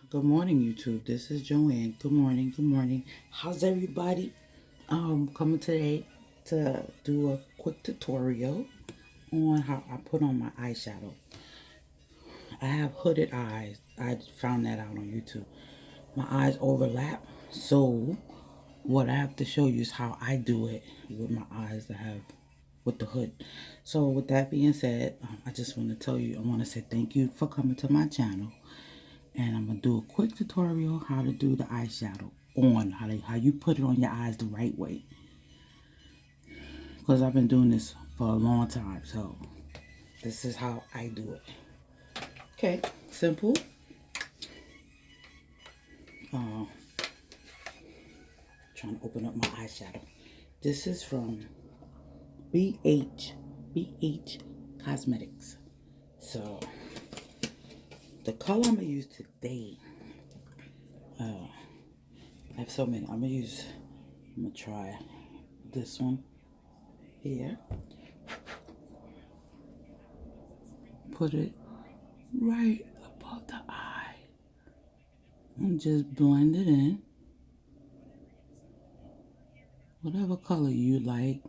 Good morning, YouTube. This is Joanne. Good morning. Good morning. How's everybody? Coming today to do a quick tutorial on how I put on my eyeshadow. I have hooded eyes. I found that out on YouTube. My eyes overlap, so what I have to show you is how I do it with my eyes that have with the hood. So with that being said, I just want to tell you, I want to say thank you for coming to my channel. And I'm going to do a quick tutorial how to do the eyeshadow on, how you put it on your eyes the right way. Because I've been doing this for a long time, so this is how I do it. Okay, simple. Trying to open up my eyeshadow. This is from BH Cosmetics. So the color I'm going to use today, I have so many. I'm going to try this one here. Put it right above the eye and just blend it in. Whatever color you like,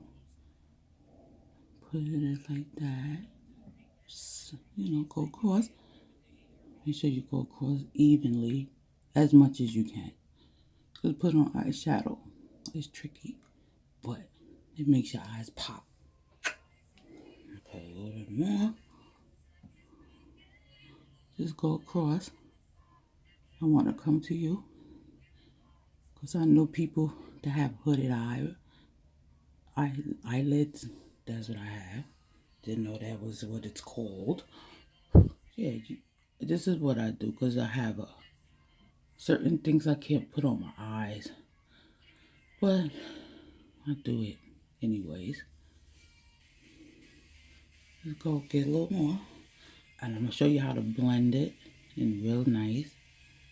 put it in like that. Just, go across. Make sure you go across evenly as much as you can. Because put on eyeshadow is tricky, but it makes your eyes pop. Okay, a little bit more. Just go across. I want to come to you because I know people that have hooded eyelids. That's what I have. Didn't know that was what it's called. Yeah, this is what I do because I have certain things I can't put on my eyes, but I do it anyways. Let's go get a little more, and I'm gonna show you how to blend it in real nice.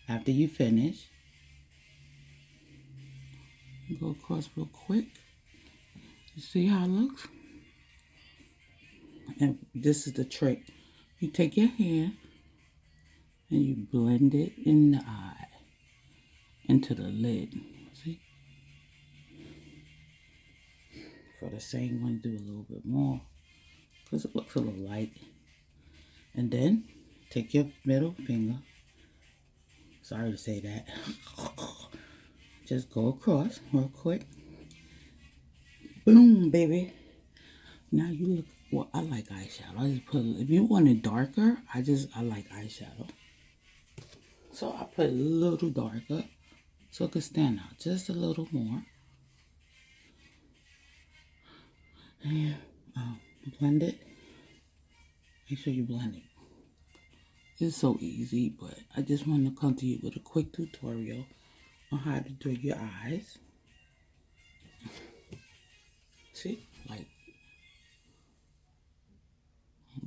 After you finish, go across real quick. You see how it looks? And this is the trick. You take your hand and you blend it in the eye, into the lid. See? For the same one, do a little bit more because it looks a little light. And then take your middle finger. Sorry to say that. Just go across real quick. Boom, baby. Now you look. Well, I like eyeshadow. I just put. If you want it darker, I like eyeshadow. So I put a little darker so it could stand out just a little more. And blend it. Make sure you blend it. It's so easy, but I just want to come to you with a quick tutorial on how to do your eyes. See? Like,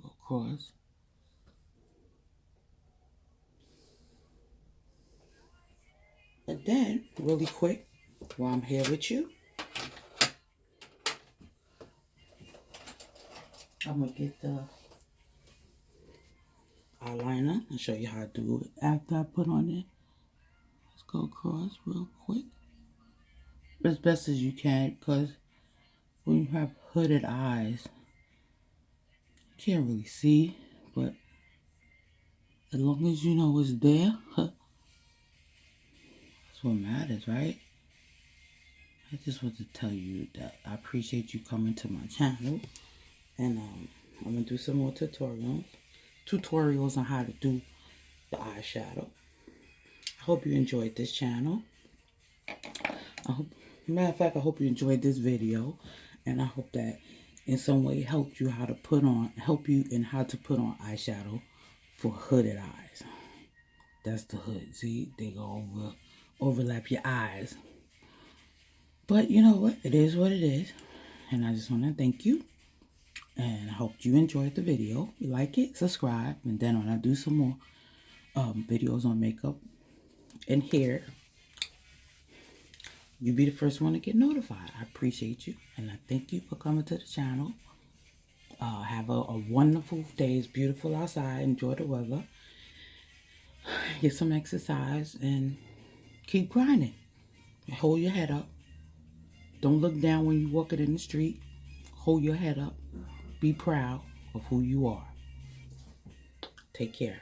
go across. And then, really quick, while I'm here with you, I'm going to get the eyeliner and show you how to do it after I put on it. Let's go across real quick. As best as you can, because when you have hooded eyes, you can't really see, but as long as you know it's there, that's what matters, right? I just want to tell you that I appreciate you coming to my channel, and I'm going to do some more tutorials on how to do the eyeshadow. I hope you enjoyed this channel. Matter of fact, I hope you enjoyed this video, and I hope that in some way helped you help you in how to put on eyeshadow for hooded eyes. That's the hood. See, they go overlap your eyes. But you know what? It is what it is, and I just want to thank you. And I hope you enjoyed the video. If you like it, subscribe, and then when I do some more videos on makeup and hair, you'll be the first one to get notified. I appreciate you, and I thank you for coming to the channel. Have a wonderful day. It's beautiful outside. Enjoy the weather. Get some exercise and keep grinding. Hold your head up. Don't look down when you're walking in the street. Hold your head up. Be proud of who you are. Take care.